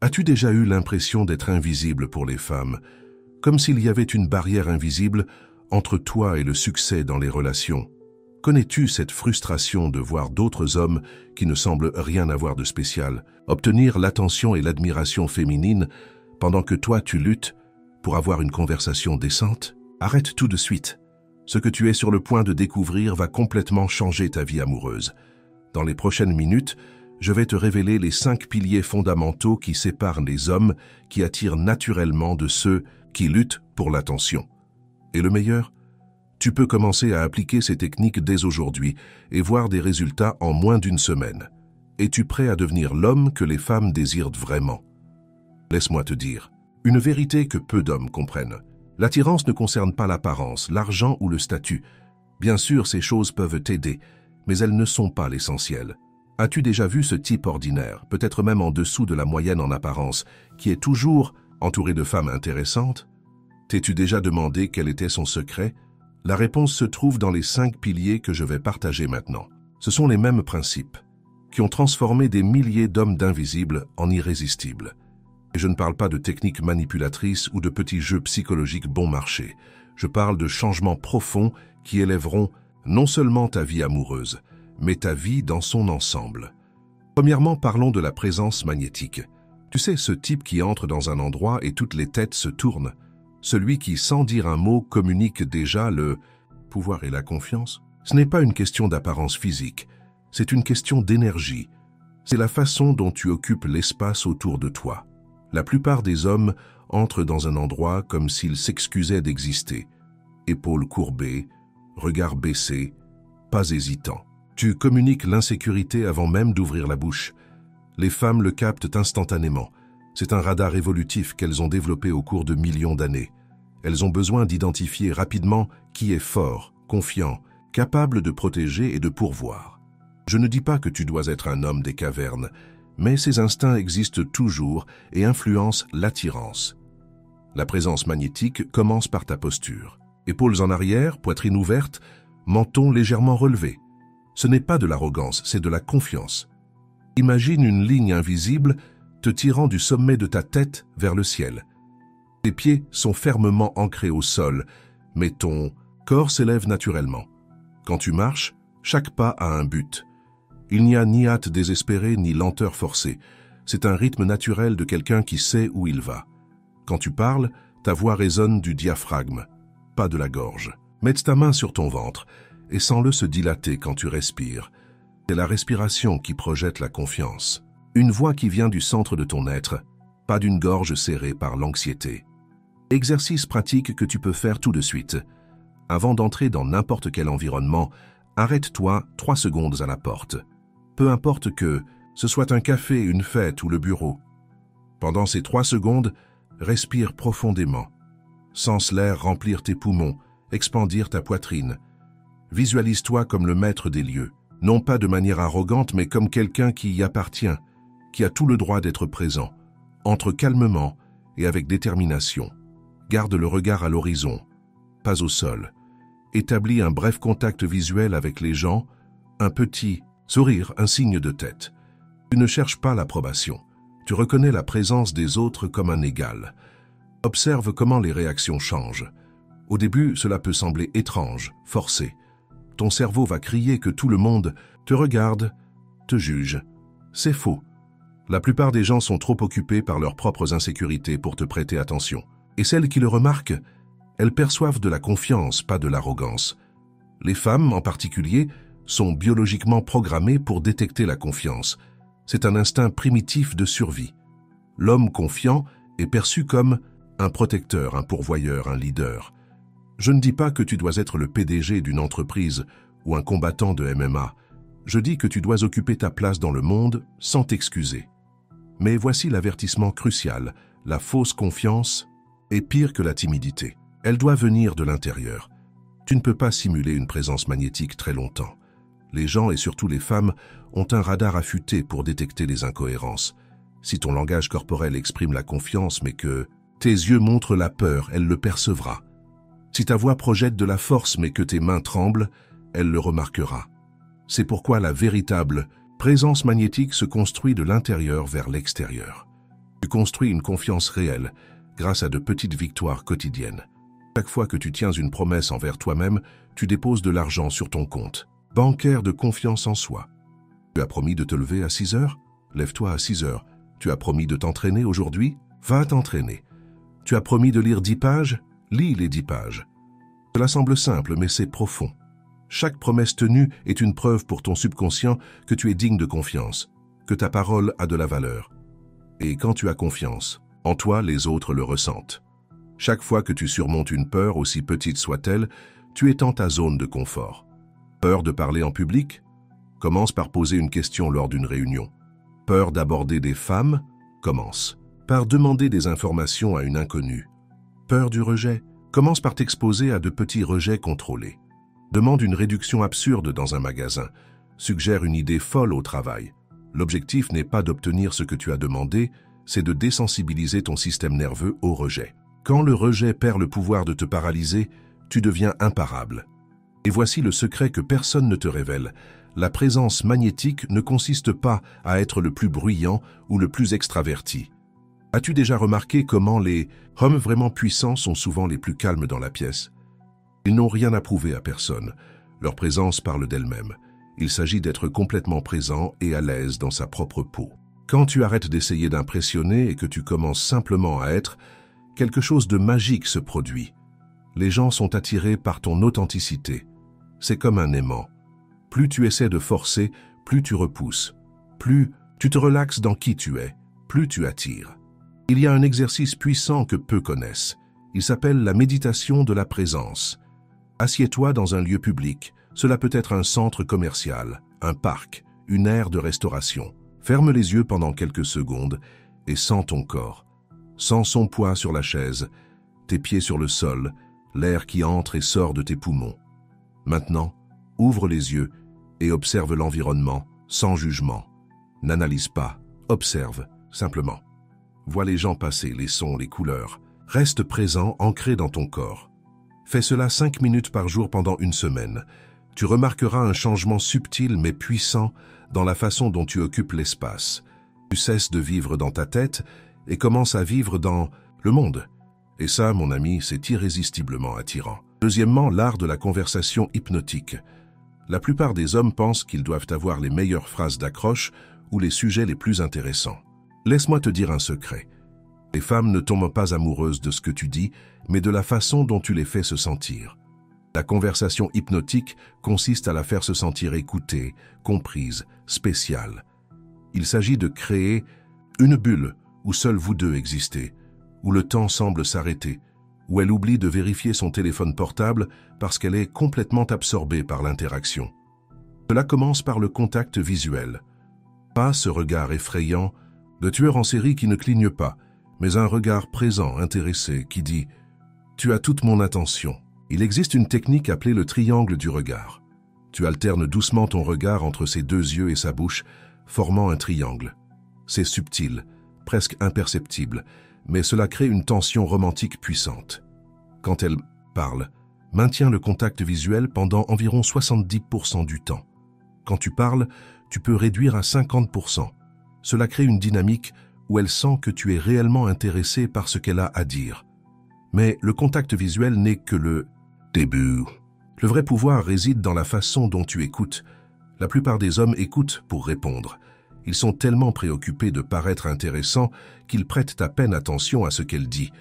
As-tu déjà eu l'impression d'être invisible pour les femmes, comme s'il y avait une barrière invisible entre toi et le succès dans les relations? Connais-tu cette frustration de voir d'autres hommes qui ne semblent rien avoir de spécial obtenir l'attention et l'admiration féminine pendant que toi tu luttes pour avoir une conversation décente? Arrête tout de suite. Ce que tu es sur le point de découvrir va complètement changer ta vie amoureuse. Dans les prochaines minutes, je vais te révéler les 5 piliers fondamentaux qui séparent les hommes qui attirent naturellement de ceux qui luttent pour l'attention. Et le meilleur? Tu peux commencer à appliquer ces techniques dès aujourd'hui et voir des résultats en moins d'une semaine. Es-tu prêt à devenir l'homme que les femmes désirent vraiment? Laisse-moi te dire, une vérité que peu d'hommes comprennent. L'attirance ne concerne pas l'apparence, l'argent ou le statut. Bien sûr, ces choses peuvent t'aider, mais elles ne sont pas l'essentiel. As-tu déjà vu ce type ordinaire, peut-être même en dessous de la moyenne en apparence, qui est toujours entouré de femmes intéressantes? T'es-tu déjà demandé quel était son secret? La réponse se trouve dans les 5 piliers que je vais partager maintenant. Ce sont les mêmes principes qui ont transformé des milliers d'hommes d'invisibles en irrésistibles. Et je ne parle pas de techniques manipulatrices ou de petits jeux psychologiques bon marché. Je parle de changements profonds qui élèveront non seulement ta vie amoureuse, mais ta vie dans son ensemble. Premièrement, parlons de la présence magnétique. Tu sais, ce type qui entre dans un endroit et toutes les têtes se tournent. Celui qui, sans dire un mot, communique déjà le pouvoir et la confiance. Ce n'est pas une question d'apparence physique, c'est une question d'énergie. C'est la façon dont tu occupes l'espace autour de toi. La plupart des hommes entrent dans un endroit comme s'ils s'excusaient d'exister. Épaules courbées, regard baissé, pas hésitant. Tu communiques l'insécurité avant même d'ouvrir la bouche. Les femmes le captent instantanément. C'est un radar évolutif qu'elles ont développé au cours de millions d'années. Elles ont besoin d'identifier rapidement qui est fort, confiant, capable de protéger et de pourvoir. Je ne dis pas que tu dois être un homme des cavernes, mais ces instincts existent toujours et influencent l'attirance. La présence magnétique commence par ta posture. Épaules en arrière, poitrine ouverte, menton légèrement relevé. Ce n'est pas de l'arrogance, c'est de la confiance. Imagine une ligne invisible te tirant du sommet de ta tête vers le ciel. Tes pieds sont fermement ancrés au sol, mais ton corps s'élève naturellement. Quand tu marches, chaque pas a un but. Il n'y a ni hâte désespérée ni lenteur forcée. C'est un rythme naturel de quelqu'un qui sait où il va. Quand tu parles, ta voix résonne du diaphragme, pas de la gorge. Mets ta main sur ton ventre et sens-le se dilater quand tu respires. C'est la respiration qui projette la confiance. Une voix qui vient du centre de ton être, pas d'une gorge serrée par l'anxiété. Exercice pratique que tu peux faire tout de suite. Avant d'entrer dans n'importe quel environnement, arrête-toi 3 secondes à la porte. Peu importe que ce soit un café, une fête ou le bureau. Pendant ces 3 secondes, respire profondément. Sens l'air remplir tes poumons, expandir ta poitrine. Visualise-toi comme le maître des lieux, non pas de manière arrogante, mais comme quelqu'un qui y appartient, qui a tout le droit d'être présent. Entre calmement et avec détermination. Garde le regard à l'horizon, pas au sol. Établis un bref contact visuel avec les gens, un petit sourire, un signe de tête. Tu ne cherches pas l'approbation. Tu reconnais la présence des autres comme un égal. Observe comment les réactions changent. Au début, cela peut sembler étrange, forcé. Ton cerveau va crier que tout le monde te regarde, te juge. C'est faux. La plupart des gens sont trop occupés par leurs propres insécurités pour te prêter attention. Et celles qui le remarquent, elles perçoivent de la confiance, pas de l'arrogance. Les femmes, en particulier, sont biologiquement programmées pour détecter la confiance. C'est un instinct primitif de survie. L'homme confiant est perçu comme un protecteur, un pourvoyeur, un leader. Je ne dis pas que tu dois être le PDG d'une entreprise ou un combattant de MMA. Je dis que tu dois occuper ta place dans le monde sans t'excuser. Mais voici l'avertissement crucial. La fausse confiance est pire que la timidité. Elle doit venir de l'intérieur. Tu ne peux pas simuler une présence magnétique très longtemps. Les gens, et surtout les femmes, ont un radar affûté pour détecter les incohérences. Si ton langage corporel exprime la confiance, mais que tes yeux montrent la peur, elle le percevra. Si ta voix projette de la force, mais que tes mains tremblent, elle le remarquera. C'est pourquoi la véritable présence magnétique se construit de l'intérieur vers l'extérieur. Tu construis une confiance réelle grâce à de petites victoires quotidiennes. Chaque fois que tu tiens une promesse envers toi-même, tu déposes de l'argent sur ton compte bancaire de confiance en soi. Tu as promis de te lever à 6 heures? Lève-toi à 6 heures. Tu as promis de t'entraîner aujourd'hui? Va t'entraîner. Tu as promis de lire 10 pages? Lis les 10 pages. Cela semble simple, mais c'est profond. Chaque promesse tenue est une preuve pour ton subconscient que tu es digne de confiance, que ta parole a de la valeur. Et quand tu as confiance, en toi, les autres le ressentent. Chaque fois que tu surmontes une peur, aussi petite soit-elle, tu étends ta zone de confort. Peur de parler en public? Commence par poser une question lors d'une réunion. Peur d'aborder des femmes? Commence par demander des informations à une inconnue. Peur du rejet? Commence par t'exposer à de petits rejets contrôlés. Demande une réduction absurde dans un magasin. Suggère une idée folle au travail. L'objectif n'est pas d'obtenir ce que tu as demandé, c'est de désensibiliser ton système nerveux au rejet. Quand le rejet perd le pouvoir de te paralyser, tu deviens imparable. Et voici le secret que personne ne te révèle. La présence magnétique ne consiste pas à être le plus bruyant ou le plus extraverti. As-tu déjà remarqué comment les hommes vraiment puissants sont souvent les plus calmes dans la pièce? Ils n'ont rien à prouver à personne. Leur présence parle d'elle-même. Il s'agit d'être complètement présent et à l'aise dans sa propre peau. Quand tu arrêtes d'essayer d'impressionner et que tu commences simplement à être, quelque chose de magique se produit. Les gens sont attirés par ton authenticité. C'est comme un aimant. Plus tu essaies de forcer, plus tu repousses. Plus tu te relaxes dans qui tu es, plus tu attires. Il y a un exercice puissant que peu connaissent. Il s'appelle la méditation de la présence. Assieds-toi dans un lieu public. Cela peut être un centre commercial, un parc, une aire de restauration. Ferme les yeux pendant quelques secondes et sens ton corps. Sens son poids sur la chaise, tes pieds sur le sol, l'air qui entre et sort de tes poumons. Maintenant, ouvre les yeux et observe l'environnement sans jugement. N'analyse pas, observe simplement. Vois les gens passer, les sons, les couleurs. Reste présent, ancré dans ton corps. Fais cela 5 minutes par jour pendant une semaine. Tu remarqueras un changement subtil mais puissant dans la façon dont tu occupes l'espace. Tu cesses de vivre dans ta tête et commences à vivre dans le monde. Et ça, mon ami, c'est irrésistiblement attirant. Deuxièmement, l'art de la conversation hypnotique. La plupart des hommes pensent qu'ils doivent avoir les meilleures phrases d'accroche ou les sujets les plus intéressants. Laisse-moi te dire un secret. Les femmes ne tombent pas amoureuses de ce que tu dis, mais de la façon dont tu les fais se sentir. La conversation hypnotique consiste à la faire se sentir écoutée, comprise, spéciale. Il s'agit de créer une bulle où seuls vous deux existez, où le temps semble s'arrêter, où elle oublie de vérifier son téléphone portable parce qu'elle est complètement absorbée par l'interaction. Cela commence par le contact visuel. Pas ce regard effrayant de tueur en série qui ne cligne pas, mais un regard présent, intéressé, qui dit « Tu as toute mon attention ». Il existe une technique appelée le triangle du regard. Tu alternes doucement ton regard entre ses deux yeux et sa bouche, formant un triangle. C'est subtil, presque imperceptible, mais cela crée une tension romantique puissante. Quand elle parle, maintiens le contact visuel pendant environ 70% du temps. Quand tu parles, tu peux réduire à 50%. Cela crée une dynamique où elle sent que tu es réellement intéressé par ce qu'elle a à dire. Mais le contact visuel n'est que le début. Le vrai pouvoir réside dans la façon dont tu écoutes. La plupart des hommes écoutent pour répondre. Ils sont tellement préoccupés de paraître intéressants qu'ils prêtent à peine attention à ce qu'elle dit.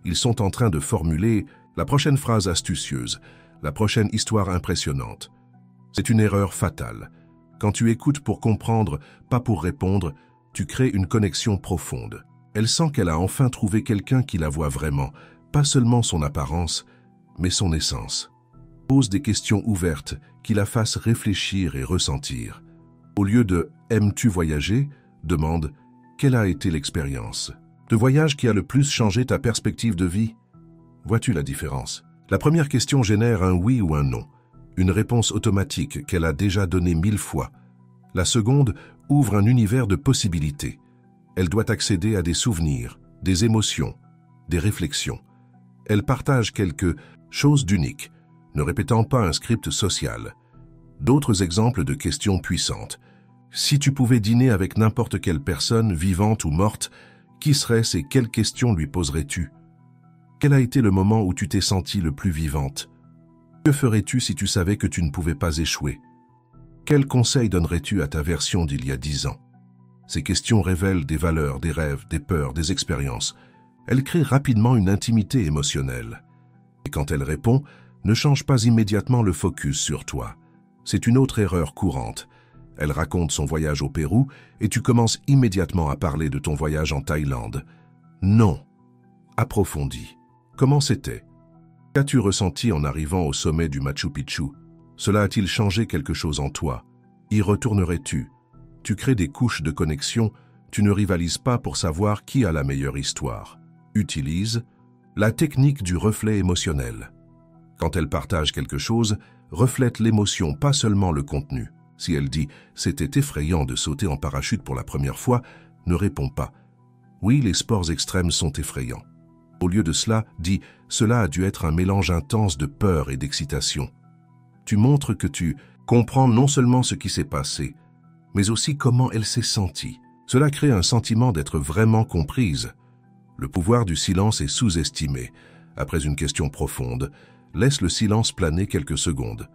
Ils sont en train de formuler la prochaine phrase astucieuse, la prochaine histoire impressionnante. C'est une erreur fatale. Quand tu écoutes pour comprendre, pas pour répondre, tu crées une connexion profonde. Elle sent qu'elle a enfin trouvé quelqu'un qui la voit vraiment, pas seulement son apparence, mais son essence. Pose des questions ouvertes qui la fassent réfléchir et ressentir. Au lieu de « Aimes-tu voyager ?», demande « Quelle a été l'expérience ?» Le voyage qui a le plus changé ta perspective de vie? Vois-tu la différence? La première question génère un oui ou un non, une réponse automatique qu'elle a déjà donnée 1000 fois. La seconde ouvre un univers de possibilités. Elle doit accéder à des souvenirs, des émotions, des réflexions. Elle partage quelque chose d'unique, ne répétant pas un script social. D'autres exemples de questions puissantes. Si tu pouvais dîner avec n'importe quelle personne, vivante ou morte, Qui serait-ce et quelles questions lui poserais-tu? Quel a été le moment où tu t'es sentie le plus vivante? Que ferais-tu si tu savais que tu ne pouvais pas échouer? Quel conseil donnerais-tu à ta version d'il y a 10 ans? Ces questions révèlent des valeurs, des rêves, des peurs, des expériences. Elles créent rapidement une intimité émotionnelle. Et quand elle répond, ne change pas immédiatement le focus sur toi. C'est une autre erreur courante. Elle raconte son voyage au Pérou et tu commences immédiatement à parler de ton voyage en Thaïlande. Non. Approfondis. Comment c'était? Qu'as-tu ressenti en arrivant au sommet du Machu Picchu? Cela a-t-il changé quelque chose en toi? Y retournerais-tu? Tu crées des couches de connexion, tu ne rivalises pas pour savoir qui a la meilleure histoire. Utilise la technique du reflet émotionnel. Quand elle partage quelque chose, reflète l'émotion, pas seulement le contenu. Si elle dit « c'était effrayant de sauter en parachute pour la première fois », ne réponds pas « oui, les sports extrêmes sont effrayants ». Au lieu de cela, dis « cela a dû être un mélange intense de peur et d'excitation ». Tu montres que tu comprends non seulement ce qui s'est passé, mais aussi comment elle s'est sentie. Cela crée un sentiment d'être vraiment comprise. Le pouvoir du silence est sous-estimé. Après une question profonde, laisse le silence planer quelques secondes.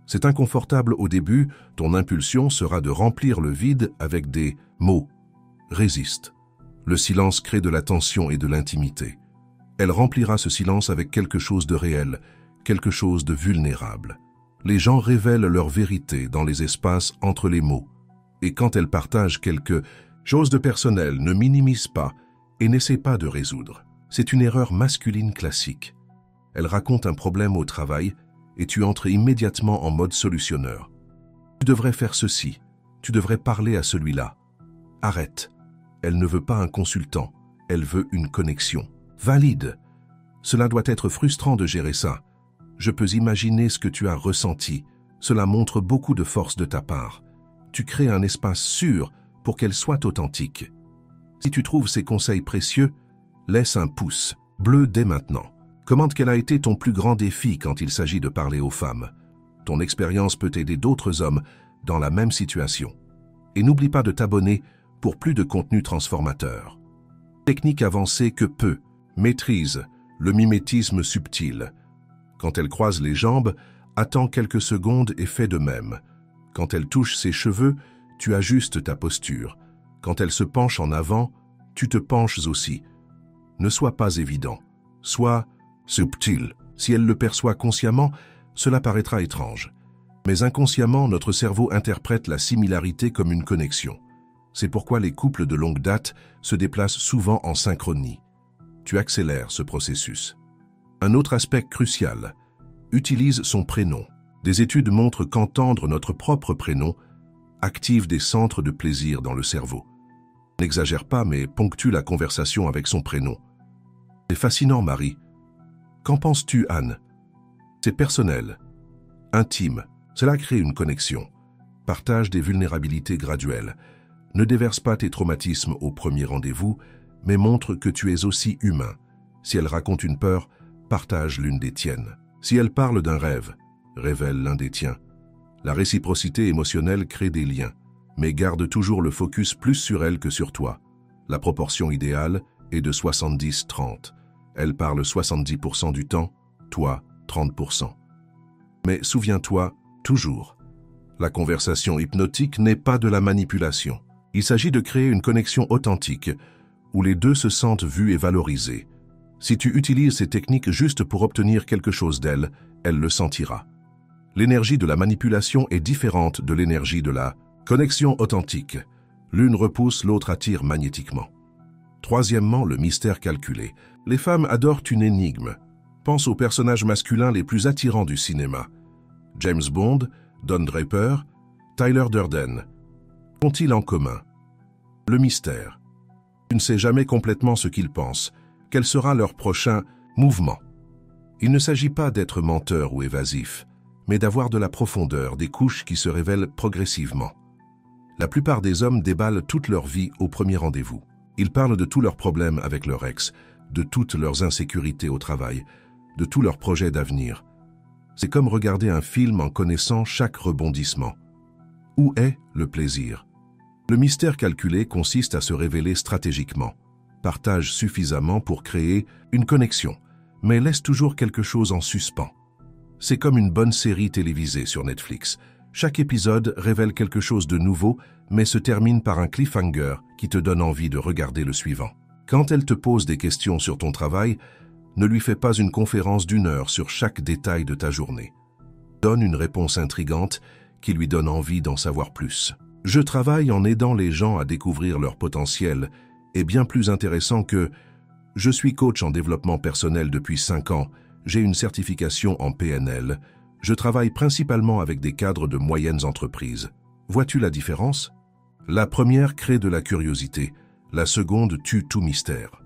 C'est inconfortable au début, ton impulsion sera de remplir le vide avec des mots. Résiste. Le silence crée de la tension et de l'intimité. Elle remplira ce silence avec quelque chose de réel, quelque chose de vulnérable. Les gens révèlent leur vérité dans les espaces entre les mots. Et quand elle partage quelque chose de personnel, ne minimise pas et n'essaie pas de résoudre. C'est une erreur masculine classique. Elle raconte un problème au travail et tu entres immédiatement en mode solutionneur. Tu devrais faire ceci, tu devrais parler à celui-là. Arrête. Elle ne veut pas un consultant, elle veut une connexion. Valide. Cela doit être frustrant de gérer ça. Je peux imaginer ce que tu as ressenti. Cela montre beaucoup de force de ta part. Tu crées un espace sûr pour qu'elle soit authentique. Si tu trouves ces conseils précieux, laisse un pouce bleu dès maintenant. Commente quel a été ton plus grand défi quand il s'agit de parler aux femmes. Ton expérience peut aider d'autres hommes dans la même situation. Et n'oublie pas de t'abonner pour plus de contenu transformateur. Technique avancée que peu. Maîtrise le mimétisme subtil. Quand elle croise les jambes, attends quelques secondes et fais de même. Quand elle touche ses cheveux, tu ajustes ta posture. Quand elle se penche en avant, tu te penches aussi. Ne sois pas évident. Sois subtil. Si elle le perçoit consciemment, cela paraîtra étrange. Mais inconsciemment, notre cerveau interprète la similarité comme une connexion. C'est pourquoi les couples de longue date se déplacent souvent en synchronie. Tu accélères ce processus. Un autre aspect crucial. Utilise son prénom. Des études montrent qu'entendre notre propre prénom active des centres de plaisir dans le cerveau. N'exagère pas, mais ponctue la conversation avec son prénom. C'est fascinant, Marie. Qu'en penses-tu, Anne? C'est personnel, intime. Cela crée une connexion. Partage des vulnérabilités graduelles. Ne déverse pas tes traumatismes au premier rendez-vous, mais montre que tu es aussi humain. Si elle raconte une peur, partage l'une des tiennes. Si elle parle d'un rêve, révèle l'un des tiens. La réciprocité émotionnelle crée des liens, mais garde toujours le focus plus sur elle que sur toi. La proportion idéale est de 70-30. Elle parle 70% du temps, toi 30%. Mais souviens-toi, toujours, la conversation hypnotique n'est pas de la manipulation. Il s'agit de créer une connexion authentique, où les deux se sentent vus et valorisés. Si tu utilises ces techniques juste pour obtenir quelque chose d'elle, elle le sentira. L'énergie de la manipulation est différente de l'énergie de la connexion authentique. L'une repousse, l'autre attire magnétiquement. Troisièmement, le mystère calculé. Les femmes adorent une énigme. Pense aux personnages masculins les plus attirants du cinéma. James Bond, Don Draper, Tyler Durden. Qu'ont-ils en commun? Le mystère. Tu ne sais jamais complètement ce qu'ils pensent. Quel sera leur prochain mouvement? Il ne s'agit pas d'être menteur ou évasif, mais d'avoir de la profondeur, des couches qui se révèlent progressivement. La plupart des hommes déballent toute leur vie au premier rendez-vous. Ils parlent de tous leurs problèmes avec leur ex, de toutes leurs insécurités au travail, de tous leurs projets d'avenir. C'est comme regarder un film en connaissant chaque rebondissement. Où est le plaisir? Le mystère calculé consiste à se révéler stratégiquement. Partage suffisamment pour créer une connexion, mais laisse toujours quelque chose en suspens. C'est comme une bonne série télévisée sur Netflix. Chaque épisode révèle quelque chose de nouveau, mais se termine par un cliffhanger qui te donne envie de regarder le suivant. Quand elle te pose des questions sur ton travail, ne lui fais pas une conférence d'1 heure sur chaque détail de ta journée. Donne une réponse intrigante qui lui donne envie d'en savoir plus. Je travaille en aidant les gens à découvrir leur potentiel est bien plus intéressant que « Je suis coach en développement personnel depuis 5 ans, j'ai une certification en PNL, je travaille principalement avec des cadres de moyennes entreprises. » Vois-tu la différence? La première crée de la curiosité, la seconde tue tout mystère.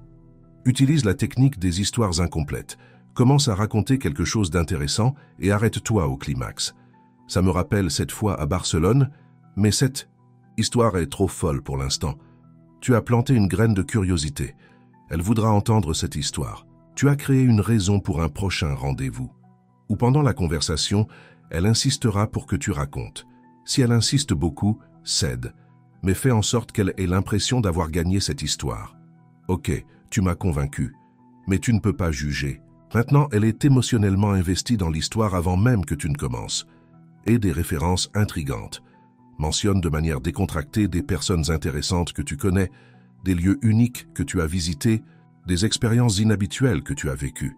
Utilise la technique des histoires incomplètes. Commence à raconter quelque chose d'intéressant et arrête-toi au climax. Ça me rappelle cette fois à Barcelone, mais cette histoire est trop folle pour l'instant. Tu as planté une graine de curiosité. Elle voudra entendre cette histoire. Tu as créé une raison pour un prochain rendez-vous. Ou pendant la conversation, elle insistera pour que tu racontes. Si elle insiste beaucoup, cède, mais fais en sorte qu'elle ait l'impression d'avoir gagné cette histoire. Ok, tu m'as convaincu, mais tu ne peux pas juger. Maintenant, elle est émotionnellement investie dans l'histoire avant même que tu ne commences. Et des références intrigantes. Mentionne de manière décontractée des personnes intéressantes que tu connais, des lieux uniques que tu as visités, des expériences inhabituelles que tu as vécues.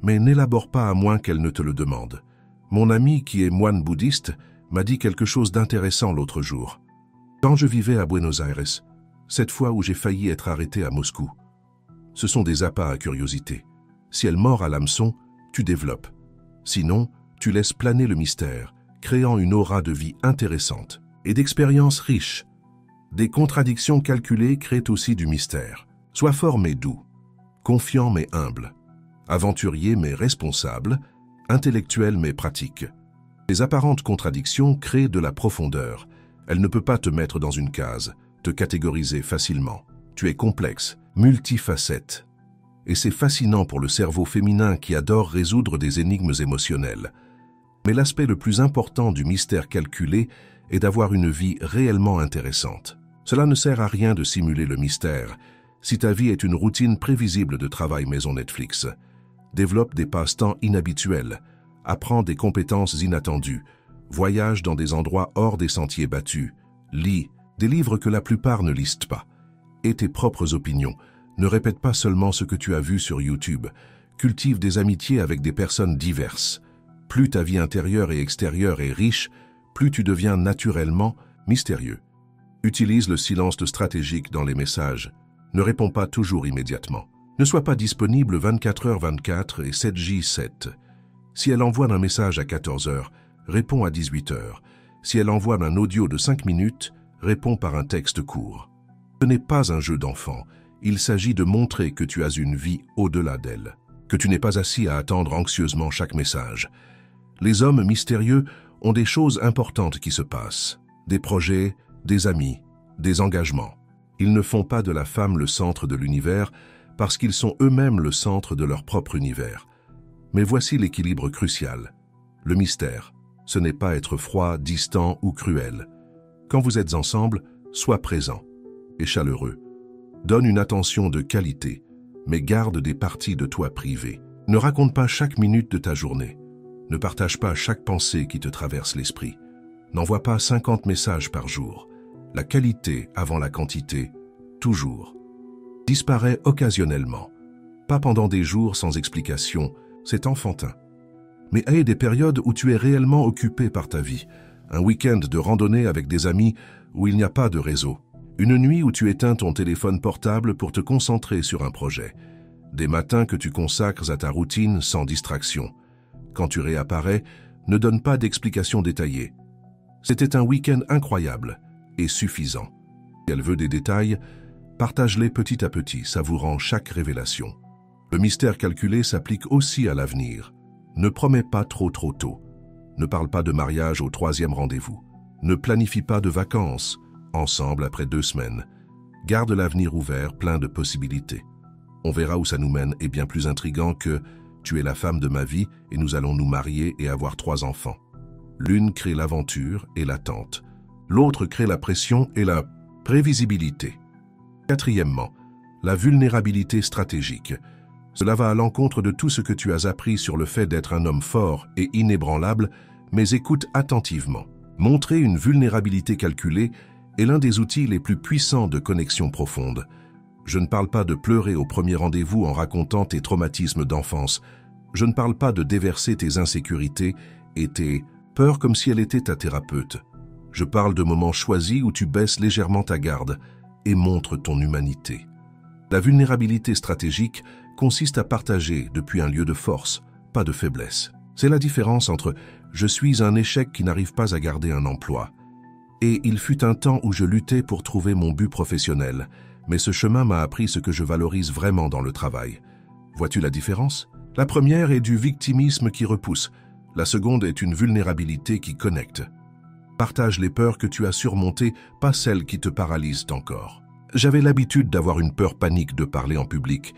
Mais n'élabore pas à moins qu'elle ne te le demande. Mon ami, qui est moine bouddhiste, m'a dit quelque chose d'intéressant l'autre jour. Quand je vivais à Buenos Aires, cette fois où j'ai failli être arrêté à Moscou, ce sont des appâts à curiosité. Si elle mord à l'hameçon, tu développes. Sinon, tu laisses planer le mystère, créant une aura de vie intéressante et d'expériences riches. Des contradictions calculées créent aussi du mystère. Sois fort mais doux, confiant mais humble, aventurier mais responsable, intellectuel mais pratique. Les apparentes contradictions créent de la profondeur. Elle ne peut pas te mettre dans une case, te catégoriser facilement. Tu es complexe, multifacette. Et c'est fascinant pour le cerveau féminin qui adore résoudre des énigmes émotionnelles. Mais l'aspect le plus important du mystère calculé est d'avoir une vie réellement intéressante. Cela ne sert à rien de simuler le mystère si ta vie est une routine prévisible de travail maison Netflix. Développe des passe-temps inhabituels, apprends des compétences inattendues, voyage dans des endroits hors des sentiers battus, lis des livres que la plupart ne lisent pas. Et tes propres opinions. Ne répète pas seulement ce que tu as vu sur YouTube. Cultive des amitiés avec des personnes diverses. Plus ta vie intérieure et extérieure est riche, plus tu deviens naturellement mystérieux. Utilise le silence stratégique dans les messages. Ne réponds pas toujours immédiatement. Ne sois pas disponible 24h24 et 7J7. Si elle envoie un message à 14h, réponds à 18h. Si elle envoie un audio de 5 minutes, réponds par un texte court. Ce n'est pas un jeu d'enfant. Il s'agit de montrer que tu as une vie au-delà d'elle, que tu n'es pas assis à attendre anxieusement chaque message. Les hommes mystérieux ont des choses importantes qui se passent, des projets, des amis, des engagements. Ils ne font pas de la femme le centre de l'univers parce qu'ils sont eux-mêmes le centre de leur propre univers. Mais voici l'équilibre crucial. Le mystère, ce n'est pas être froid, distant ou cruel. Quand vous êtes ensemble, sois présent et chaleureux. Donne une attention de qualité, mais garde des parties de toi privées. Ne raconte pas chaque minute de ta journée. Ne partage pas chaque pensée qui te traverse l'esprit. N'envoie pas 50 messages par jour. La qualité avant la quantité, toujours. Disparaît occasionnellement. Pas pendant des jours sans explication, c'est enfantin. Mais aie des périodes où tu es réellement occupé par ta vie. Un week-end de randonnée avec des amis où il n'y a pas de réseau. Une nuit où tu éteins ton téléphone portable pour te concentrer sur un projet. Des matins que tu consacres à ta routine sans distraction. Quand tu réapparais, ne donne pas d'explications détaillées. C'était un week-end incroyable et suffisant. Si elle veut des détails, partage-les petit à petit, savourant chaque révélation. Le mystère calculé s'applique aussi à l'avenir. Ne promets pas trop tôt. Ne parle pas de mariage au 3e rendez-vous. Ne planifie pas de vacances, ensemble après 2 semaines. Garde l'avenir ouvert, plein de possibilités. On verra où ça nous mène est bien plus intriguant que « tu es la femme de ma vie et nous allons nous marier et avoir 3 enfants ». L'une crée l'aventure et l'attente. L'autre crée la pression et la prévisibilité. Quatrièmement, La vulnérabilité stratégique. Cela va à l'encontre de tout ce que tu as appris sur le fait d'être un homme fort et inébranlable, mais écoute attentivement. Montrer une vulnérabilité calculée est l'un des outils les plus puissants de connexion profonde. Je ne parle pas de pleurer au premier rendez-vous en racontant tes traumatismes d'enfance. Je ne parle pas de déverser tes insécurités et tes peurs comme si elle était ta thérapeute. Je parle de moments choisis où tu baisses légèrement ta garde et montres ton humanité. La vulnérabilité stratégique consiste à partager depuis un lieu de force, pas de faiblesse. C'est la différence entre « je suis un échec qui n'arrive pas à garder un emploi » et « il fut un temps où je luttais pour trouver mon but professionnel, mais ce chemin m'a appris ce que je valorise vraiment dans le travail ». Vois-tu la différence? La première est du victimisme qui repousse, la seconde est une vulnérabilité qui connecte. Partage les peurs que tu as surmontées, pas celles qui te paralysent encore. J'avais l'habitude d'avoir une peur panique de parler en public,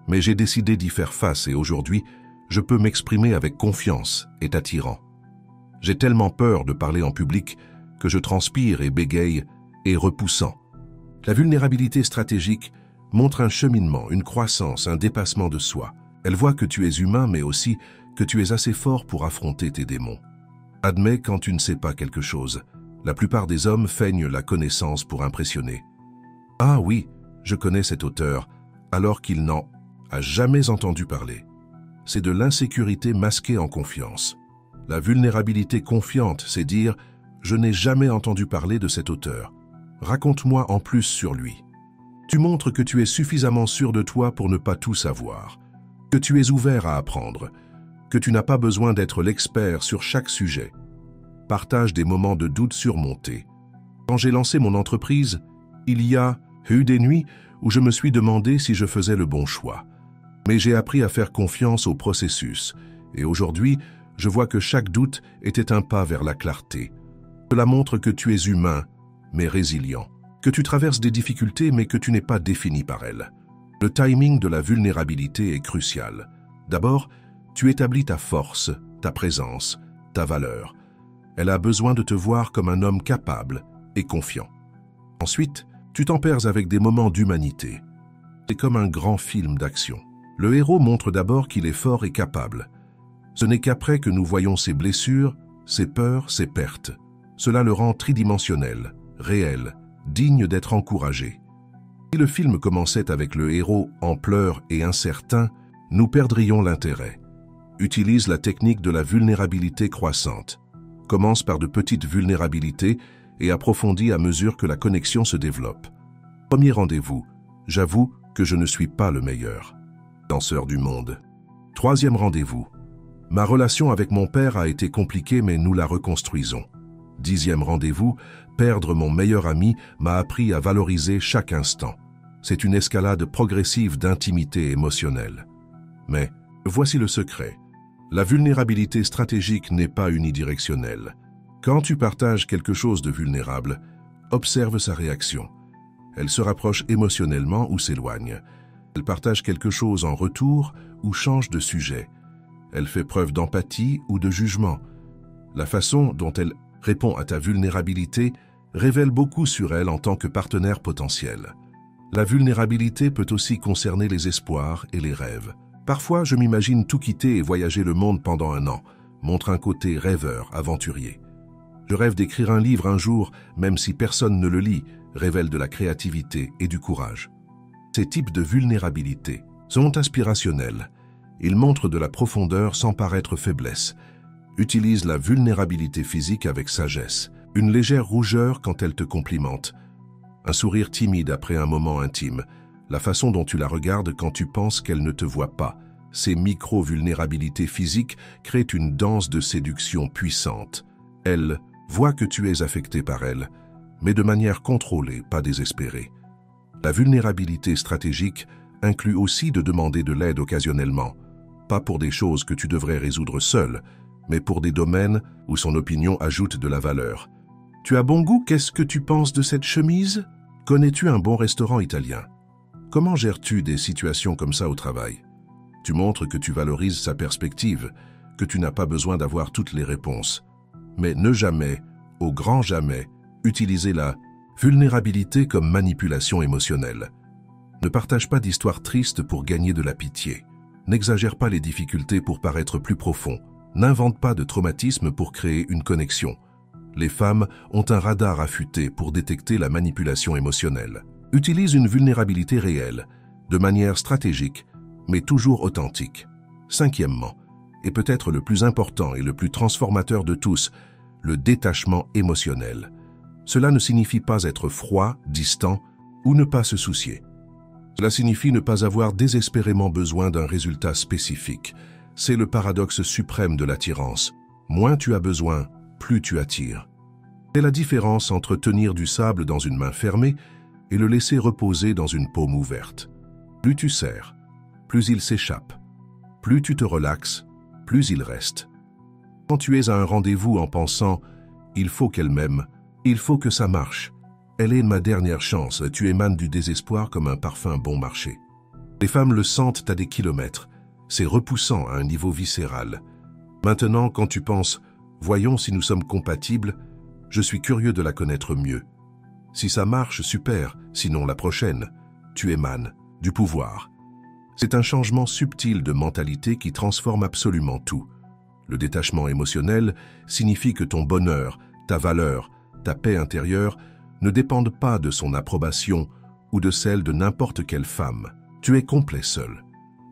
mais j'ai décidé d'y faire face et aujourd'hui, je peux m'exprimer avec confiance et attirant. J'ai tellement peur de parler en public que je transpire et bégaye et repoussant. La vulnérabilité stratégique montre un cheminement, une croissance, un dépassement de soi. Elle voit que tu es humain, mais aussi que tu es assez fort pour affronter tes démons. Admets quand tu ne sais pas quelque chose. La plupart des hommes feignent la connaissance pour impressionner. Ah oui, je connais cet auteur, alors qu'il n'en a jamais entendu parler. C'est de l'insécurité masquée en confiance. La vulnérabilité confiante, c'est dire « je n'ai jamais entendu parler de cet auteur. Raconte-moi en plus sur lui ». Tu montres que tu es suffisamment sûr de toi pour ne pas tout savoir, que tu es ouvert à apprendre, que tu n'as pas besoin d'être l'expert sur chaque sujet. Partage des moments de doute surmontés. Quand j'ai lancé mon entreprise, il y a eu des nuits où je me suis demandé si je faisais le bon choix. Mais j'ai appris à faire confiance au processus, et aujourd'hui, je vois que chaque doute était un pas vers la clarté. Cela montre que tu es humain, mais résilient, que tu traverses des difficultés, mais que tu n'es pas défini par elles. Le timing de la vulnérabilité est crucial. D'abord, tu établis ta force, ta présence, ta valeur. Elle a besoin de te voir comme un homme capable et confiant. Ensuite, tu tempères avec des moments d'humanité. C'est comme un grand film d'action. Le héros montre d'abord qu'il est fort et capable. Ce n'est qu'après que nous voyons ses blessures, ses peurs, ses pertes. Cela le rend tridimensionnel, réel, digne d'être encouragé. Si le film commençait avec le héros en pleurs et incertain, nous perdrions l'intérêt. Utilise la technique de la vulnérabilité croissante. Commence par de petites vulnérabilités et approfondis à mesure que la connexion se développe. Premier rendez-vous, j'avoue que je ne suis pas le meilleur danseur du monde. Troisième rendez-vous, ma relation avec mon père a été compliquée mais nous la reconstruisons. Dixième rendez-vous, perdre mon meilleur ami m'a appris à valoriser chaque instant. C'est une escalade progressive d'intimité émotionnelle. Mais voici le secret. La vulnérabilité stratégique n'est pas unidirectionnelle. Quand tu partages quelque chose de vulnérable, observe sa réaction. Elle se rapproche émotionnellement ou s'éloigne. Elle partage quelque chose en retour ou change de sujet. Elle fait preuve d'empathie ou de jugement. La façon dont elle répond à ta vulnérabilité révèle beaucoup sur elle en tant que partenaire potentiel. La vulnérabilité peut aussi concerner les espoirs et les rêves. Parfois, je m'imagine tout quitter et voyager le monde pendant un an, montre un côté rêveur, aventurier. Je rêve d'écrire un livre un jour, même si personne ne le lit, révèle de la créativité et du courage. Ces types de vulnérabilité sont aspirationnels. Ils montrent de la profondeur sans paraître faiblesse. Utilise la vulnérabilité physique avec sagesse. Une légère rougeur quand elle te complimente. Un sourire timide après un moment intime. La façon dont tu la regardes quand tu penses qu'elle ne te voit pas. Ces micro-vulnérabilités physiques créent une danse de séduction puissante. Elle voit que tu es affecté par elle, mais de manière contrôlée, pas désespérée. La vulnérabilité stratégique inclut aussi de demander de l'aide occasionnellement, pas pour des choses que tu devrais résoudre seul, mais pour des domaines où son opinion ajoute de la valeur. Tu as bon goût, qu'est-ce que tu penses de cette chemise? Connais-tu un bon restaurant italien? Comment gères-tu des situations comme ça au travail? Tu montres que tu valorises sa perspective, que tu n'as pas besoin d'avoir toutes les réponses. Mais ne jamais, au grand jamais, utiliser la vulnérabilité comme manipulation émotionnelle. Ne partage pas d'histoires tristes pour gagner de la pitié. N'exagère pas les difficultés pour paraître plus profond. N'invente pas de traumatisme pour créer une connexion. Les femmes ont un radar affûté pour détecter la manipulation émotionnelle. Utilise une vulnérabilité réelle, de manière stratégique, mais toujours authentique. Cinquièmement, et peut-être le plus important et le plus transformateur de tous, le détachement émotionnel. Cela ne signifie pas être froid, distant ou ne pas se soucier. Cela signifie ne pas avoir désespérément besoin d'un résultat spécifique. C'est le paradoxe suprême de l'attirance. Moins tu as besoin, plus tu attires. C'est la différence entre tenir du sable dans une main fermée et le laisser reposer dans une paume ouverte. Plus tu serres, plus il s'échappe. Plus tu te relaxes, plus il reste. Quand tu es à un rendez-vous en pensant « il faut qu'elle m'aime, il faut que ça marche, elle est ma dernière chance », tu émanes du désespoir comme un parfum bon marché. Les femmes le sentent à des kilomètres. C'est repoussant à un niveau viscéral. Maintenant, quand tu penses « voyons si nous sommes compatibles, je suis curieux de la connaître mieux. Si ça marche, super, sinon la prochaine », tu émanes du pouvoir. C'est un changement subtil de mentalité qui transforme absolument tout. Le détachement émotionnel signifie que ton bonheur, ta valeur, ta paix intérieure ne dépendent pas de son approbation ou de celle de n'importe quelle femme. Tu es complet seul.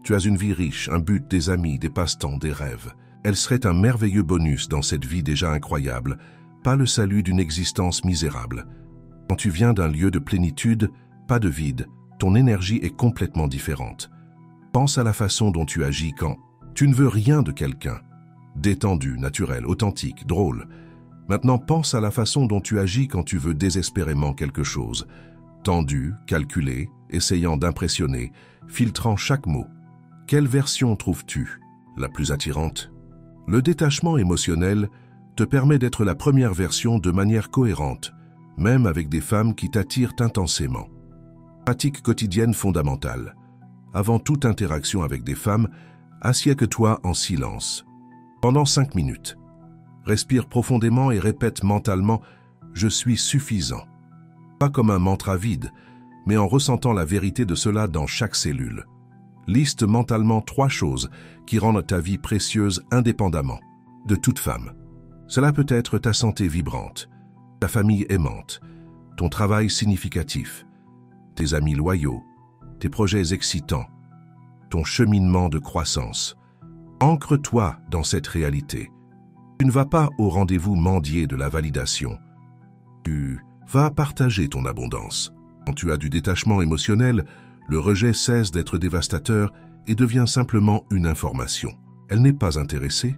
Tu as une vie riche, un but, des amis, des passe-temps, des rêves. Elle serait un merveilleux bonus dans cette vie déjà incroyable, pas le salut d'une existence misérable. Quand tu viens d'un lieu de plénitude, pas de vide, ton énergie est complètement différente. Pense à la façon dont tu agis quand tu ne veux rien de quelqu'un. Détendu, naturel, authentique, drôle. Maintenant, pense à la façon dont tu agis quand tu veux désespérément quelque chose. Tendu, calculé, essayant d'impressionner, filtrant chaque mot. Quelle version trouves-tu la plus attirante? Le détachement émotionnel te permet d'être la première version de manière cohérente, même avec des femmes qui t'attirent intensément. Pratique quotidienne fondamentale. Avant toute interaction avec des femmes, assieds-toi en silence. Pendant 5 minutes. Respire profondément et répète mentalement « Je suis suffisant ». Pas comme un mantra vide, mais en ressentant la vérité de cela dans chaque cellule. Liste mentalement 3 choses qui rendent ta vie précieuse indépendamment de toute femme. Cela peut être ta santé vibrante, ta famille aimante, ton travail significatif, tes amis loyaux, tes projets excitants, ton cheminement de croissance. Ancre-toi dans cette réalité. Tu ne vas pas au rendez-vous mendier de la validation. Tu vas partager ton abondance. Quand tu as du détachement émotionnel, le rejet cesse d'être dévastateur et devient simplement une information. Elle n'est pas intéressée?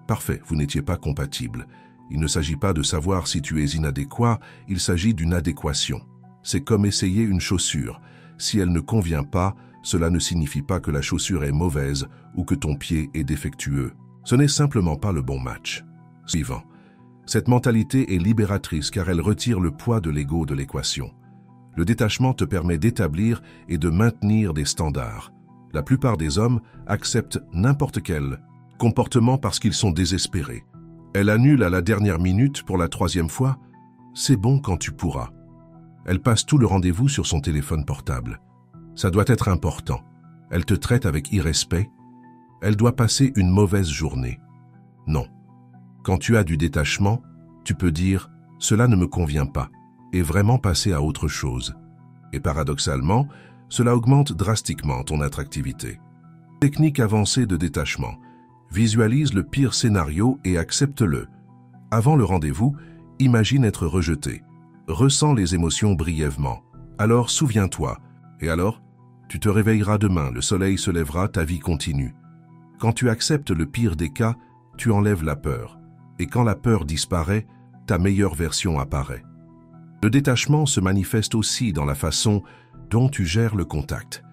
Parfait, vous n'étiez pas compatibles. Il ne s'agit pas de savoir si tu es inadéquat, il s'agit d'une adéquation. C'est comme essayer une chaussure. Si elle ne convient pas, cela ne signifie pas que la chaussure est mauvaise ou que ton pied est défectueux. Ce n'est simplement pas le bon match. Suivant. Cette mentalité est libératrice car elle retire le poids de l'ego de l'équation. Le détachement te permet d'établir et de maintenir des standards. La plupart des hommes acceptent n'importe quel comportement parce qu'ils sont désespérés. Elle annule à la dernière minute pour la 3e fois. C'est bon quand tu pourras. Elle passe tout le rendez-vous sur son téléphone portable. Ça doit être important. Elle te traite avec irrespect. Elle doit passer une mauvaise journée. Non. Quand tu as du détachement, tu peux dire « cela ne me convient pas » et vraiment passer à autre chose. Et paradoxalement, cela augmente drastiquement ton attractivité. Technique avancée de détachement. Visualise le pire scénario et accepte-le. Avant le rendez-vous, imagine être rejeté. Ressens les émotions brièvement. Alors souviens-toi. Et alors, tu te réveilleras demain, le soleil se lèvera, ta vie continue. Quand tu acceptes le pire des cas, tu enlèves la peur. Et quand la peur disparaît, ta meilleure version apparaît. Le détachement se manifeste aussi dans la façon dont tu gères le contact.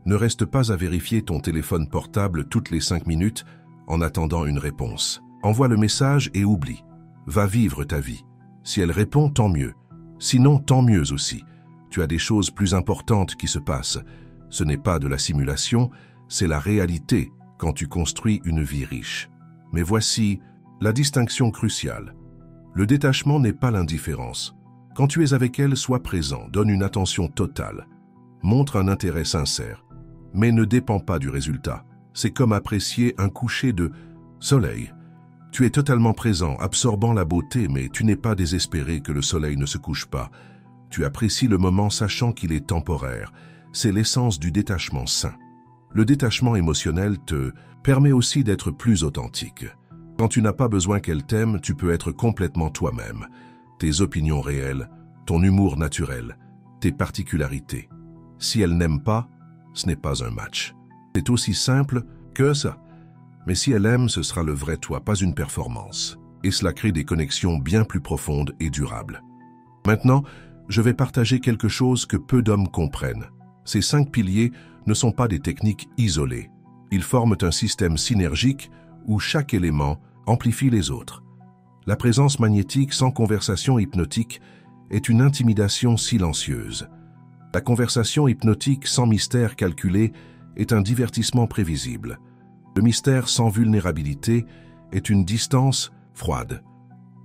Ne reste pas à vérifier ton téléphone portable toutes les 5 minutes en attendant une réponse. Envoie le message et oublie. Va vivre ta vie. Si elle répond, tant mieux. Sinon, tant mieux aussi. Tu as des choses plus importantes qui se passent. Ce n'est pas de la simulation, c'est la réalité quand tu construis une vie riche. Mais voici la distinction cruciale. Le détachement n'est pas l'indifférence. Quand tu es avec elle, sois présent, donne une attention totale. Montre un intérêt sincère, mais ne dépend pas du résultat. C'est comme apprécier un coucher de soleil. Tu es totalement présent, absorbant la beauté, mais tu n'es pas désespéré que le soleil ne se couche pas. Tu apprécies le moment sachant qu'il est temporaire. C'est l'essence du détachement sain. Le détachement émotionnel te permet aussi d'être plus authentique. Quand tu n'as pas besoin qu'elle t'aime, tu peux être complètement toi-même. Tes opinions réelles, ton humour naturel, tes particularités. Si elle n'aime pas, ce n'est pas un match. C'est aussi simple que ça. Mais si elle aime, ce sera le vrai toi, pas une performance. Et cela crée des connexions bien plus profondes et durables. Maintenant, je vais partager quelque chose que peu d'hommes comprennent. Ces 5 piliers ne sont pas des techniques isolées. Ils forment un système synergique où chaque élément amplifie les autres. La présence magnétique sans conversation hypnotique est une intimidation silencieuse. La conversation hypnotique sans mystère calculé est un divertissement prévisible. Le mystère sans vulnérabilité est une distance froide.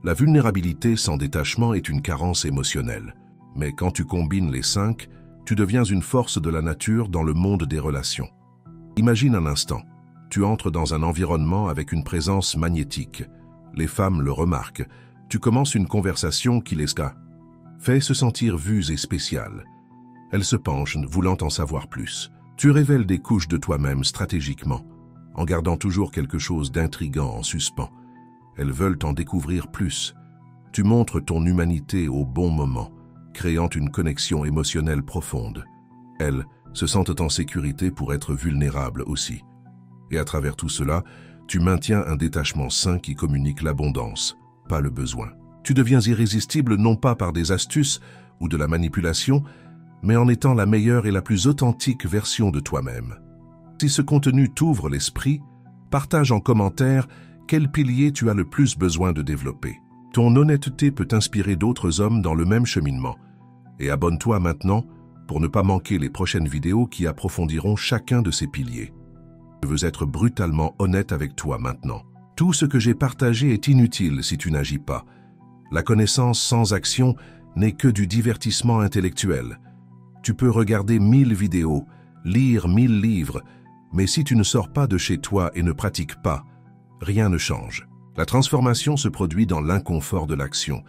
La vulnérabilité sans détachement est une carence émotionnelle. Mais quand tu combines les 5, tu deviens une force de la nature dans le monde des relations. Imagine un instant, tu entres dans un environnement avec une présence magnétique. Les femmes le remarquent. Tu commences une conversation qui les fait se sentir vues et spéciales. Elles se penchent, voulant en savoir plus. Tu révèles des couches de toi-même stratégiquement, en gardant toujours quelque chose d'intriguant en suspens. Elles veulent en découvrir plus. Tu montres ton humanité au bon moment, créant une connexion émotionnelle profonde. Elles se sentent en sécurité pour être vulnérables aussi. Et à travers tout cela, tu maintiens un détachement sain qui communique l'abondance, pas le besoin. Tu deviens irrésistible non pas par des astuces ou de la manipulation, mais en étant la meilleure et la plus authentique version de toi-même. Si ce contenu t'ouvre l'esprit, partage en commentaire quel pilier tu as le plus besoin de développer. Ton honnêteté peut inspirer d'autres hommes dans le même cheminement. Et abonne-toi maintenant pour ne pas manquer les prochaines vidéos qui approfondiront chacun de ces piliers. Je veux être brutalement honnête avec toi maintenant. Tout ce que j'ai partagé est inutile si tu n'agis pas. La connaissance sans action n'est que du divertissement intellectuel. Tu peux regarder 1000 vidéos, lire 1000 livres, mais si tu ne sors pas de chez toi et ne pratiques pas, rien ne change. La transformation se produit dans l'inconfort de l'action,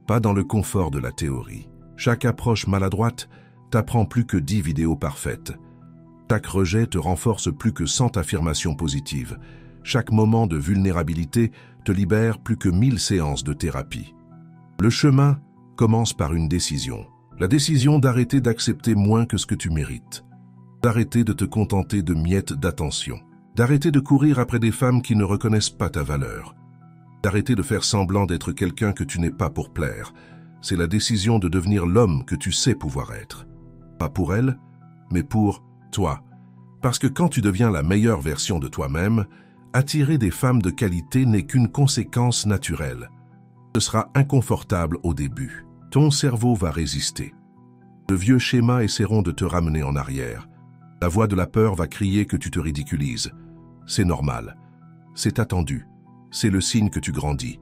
pas dans le confort de la théorie. Chaque approche maladroite t'apprend plus que 10 vidéos parfaites. Chaque rejet te renforce plus que 100 affirmations positives. Chaque moment de vulnérabilité te libère plus que 1000 séances de thérapie. Le chemin commence par une décision. La décision d'arrêter d'accepter moins que ce que tu mérites. D'arrêter de te contenter de miettes d'attention. D'arrêter de courir après des femmes qui ne reconnaissent pas ta valeur. D'arrêter de faire semblant d'être quelqu'un que tu n'es pas pour plaire. C'est la décision de devenir l'homme que tu sais pouvoir être. Pas pour elle, mais pour toi. Parce que quand tu deviens la meilleure version de toi-même, attirer des femmes de qualité n'est qu'une conséquence naturelle. Ce sera inconfortable au début. Ton cerveau va résister. De vieux schémas essaieront de te ramener en arrière. La voix de la peur va crier que tu te ridiculises. C'est normal. C'est attendu. C'est le signe que tu grandis.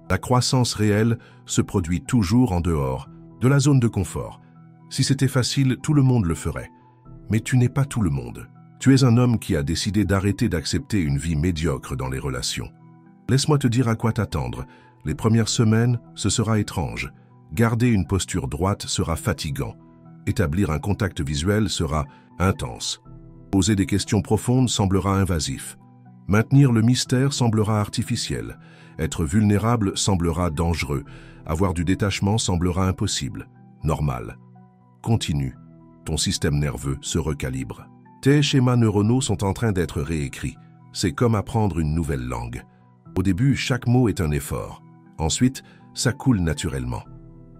La croissance réelle se produit toujours en dehors de la zone de confort. Si c'était facile, tout le monde le ferait. Mais tu n'es pas tout le monde. Tu es un homme qui a décidé d'arrêter d'accepter une vie médiocre dans les relations. Laisse-moi te dire à quoi t'attendre. Les premières semaines, ce sera étrange. Garder une posture droite sera fatigant. Établir un contact visuel sera intense. Poser des questions profondes semblera invasif. Maintenir le mystère semblera artificiel. Être vulnérable semblera dangereux. Avoir du détachement semblera impossible. Normal. Continue. Ton système nerveux se recalibre. Tes schémas neuronaux sont en train d'être réécrits. C'est comme apprendre une nouvelle langue. Au début, chaque mot est un effort. Ensuite, ça coule naturellement.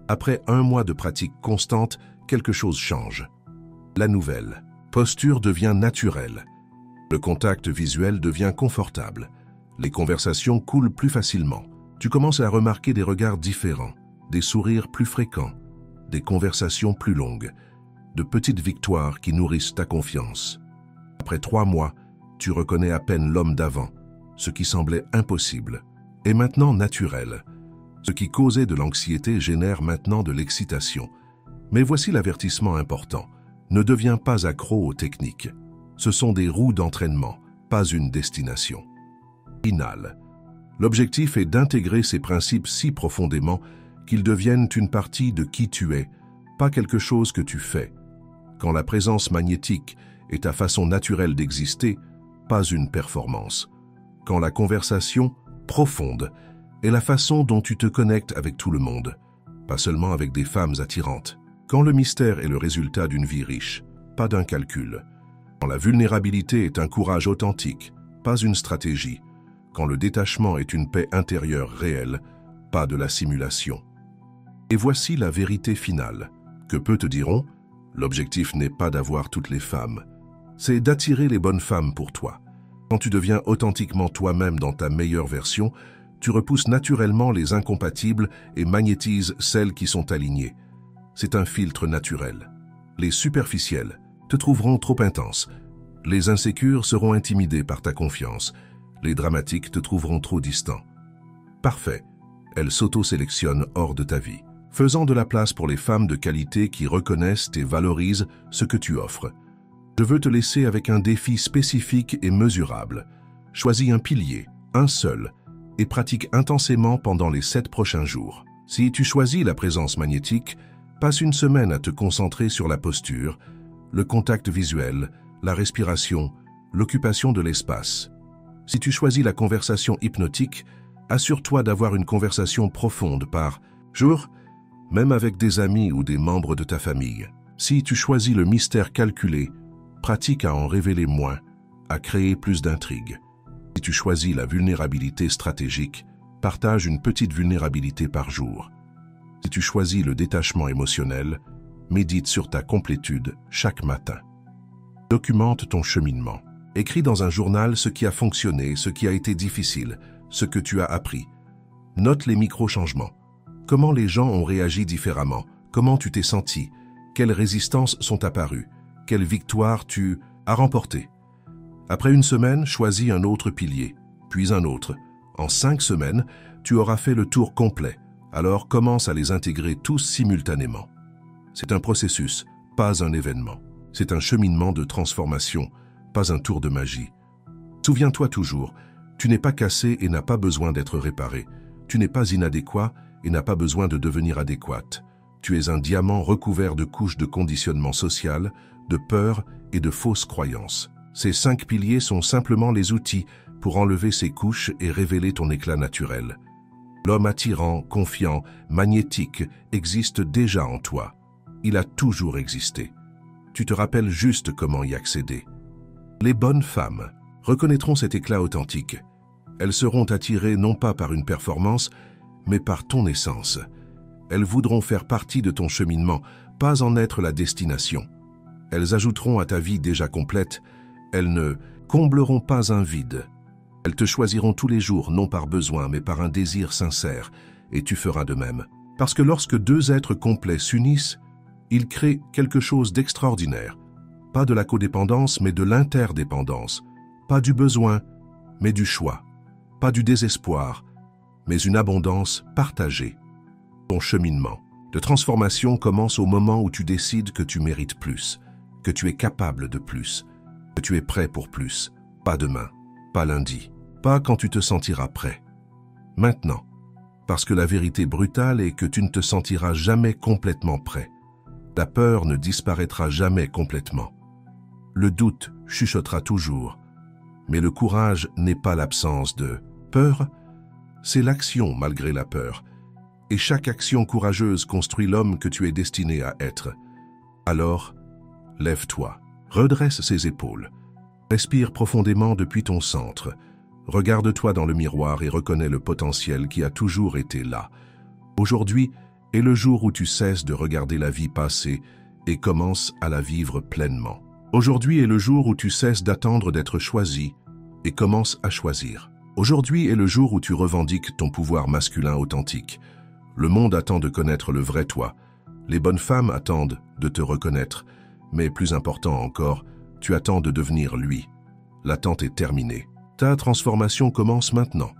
Après 1 mois de pratique constante, quelque chose change. La nouvelle posture devient naturelle. Le contact visuel devient confortable. Les conversations coulent plus facilement. Tu commences à remarquer des regards différents, des sourires plus fréquents, des conversations plus longues, de petites victoires qui nourrissent ta confiance. Après 3 mois, tu reconnais à peine l'homme d'avant. Ce qui semblait impossible est maintenant naturel. Ce qui causait de l'anxiété génère maintenant de l'excitation. Mais voici l'avertissement important. Ne deviens pas accro aux techniques. Ce sont des roues d'entraînement, pas une destination finale. L'objectif est d'intégrer ces principes si profondément qu'ils deviennent une partie de qui tu es, pas quelque chose que tu fais. Quand la présence magnétique est ta façon naturelle d'exister, pas une performance. Quand la conversation profonde est la façon dont tu te connectes avec tout le monde, pas seulement avec des femmes attirantes. Quand le mystère est le résultat d'une vie riche, pas d'un calcul. Quand la vulnérabilité est un courage authentique, pas une stratégie. Quand le détachement est une paix intérieure réelle, pas de la simulation. Et voici la vérité finale. Que peu te diront, l'objectif n'est pas d'avoir toutes les femmes. C'est d'attirer les bonnes femmes pour toi. Quand tu deviens authentiquement toi-même dans ta meilleure version, tu repousses naturellement les incompatibles et magnétises celles qui sont alignées. C'est un filtre naturel. Les superficiels te trouveront trop intense. Les insécures seront intimidés par ta confiance. Les dramatiques te trouveront trop distant. Parfait. Elles s'auto-sélectionnent hors de ta vie, faisant de la place pour les femmes de qualité qui reconnaissent et valorisent ce que tu offres. Je veux te laisser avec un défi spécifique et mesurable. Choisis un pilier, un seul, et pratique intensément pendant les 7 prochains jours. Si tu choisis la présence magnétique, passe une semaine à te concentrer sur la posture, le contact visuel, la respiration, l'occupation de l'espace. Si tu choisis la conversation hypnotique, assure-toi d'avoir une conversation profonde par jour, même avec des amis ou des membres de ta famille. Si tu choisis le mystère calculé, pratique à en révéler moins, à créer plus d'intrigues. Si tu choisis la vulnérabilité stratégique, partage une petite vulnérabilité par jour. Si tu choisis le détachement émotionnel, médite sur ta complétude chaque matin. Documente ton cheminement. Écris dans un journal ce qui a fonctionné, ce qui a été difficile, ce que tu as appris. Note les micro-changements. Comment les gens ont réagi différemment, comment tu t'es senti, quelles résistances sont apparues, quelles victoires tu as remportées. Après une semaine, choisis un autre pilier, puis un autre. En 5 semaines, tu auras fait le tour complet. Alors commence à les intégrer tous simultanément. C'est un processus, pas un événement. C'est un cheminement de transformation, pas un tour de magie. Souviens-toi toujours, tu n'es pas cassé et n'as pas besoin d'être réparé. Tu n'es pas inadéquat et n'as pas besoin de devenir adéquate. Tu es un diamant recouvert de couches de conditionnement social, de peur et de fausses croyances. Ces 5 piliers sont simplement les outils pour enlever ces couches et révéler ton éclat naturel. L'homme attirant, confiant, magnétique existe déjà en toi. Il a toujours existé. Tu te rappelles juste comment y accéder. Les bonnes femmes reconnaîtront cet éclat authentique. Elles seront attirées non pas par une performance, mais par ton essence. Elles voudront faire partie de ton cheminement, pas en être la destination. Elles ajouteront à ta vie déjà complète. Elles ne combleront pas un vide. Elles te choisiront tous les jours, non par besoin, mais par un désir sincère, et tu feras de même. Parce que lorsque 2 êtres complets s'unissent, ils créent quelque chose d'extraordinaire. Pas de la codépendance, mais de l'interdépendance. Pas du besoin, mais du choix. Pas du désespoir, mais une abondance partagée. Ton cheminement de transformation commence au moment où tu décides que tu mérites plus, que tu es capable de plus, que tu es prêt pour plus. Pas demain, pas lundi, pas quand tu te sentiras prêt. Maintenant, parce que la vérité brutale est que tu ne te sentiras jamais complètement prêt. Ta peur ne disparaîtra jamais complètement. Le doute chuchotera toujours, mais le courage n'est pas l'absence de peur, c'est l'action malgré la peur. Et chaque action courageuse construit l'homme que tu es destiné à être. Alors, lève-toi, redresse ses épaules, respire profondément depuis ton centre, regarde-toi dans le miroir et reconnais le potentiel qui a toujours été là. Aujourd'hui est le jour où tu cesses de regarder la vie passer et commences à la vivre pleinement. Aujourd'hui est le jour où tu cesses d'attendre d'être choisi et commences à choisir. Aujourd'hui est le jour où tu revendiques ton pouvoir masculin authentique. Le monde attend de connaître le vrai toi. Les bonnes femmes attendent de te reconnaître. Mais plus important encore, tu attends de devenir lui. L'attente est terminée. Ta transformation commence maintenant.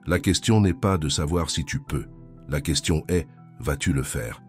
La question n'est pas de savoir si tu peux. La question est, vas-tu le faire?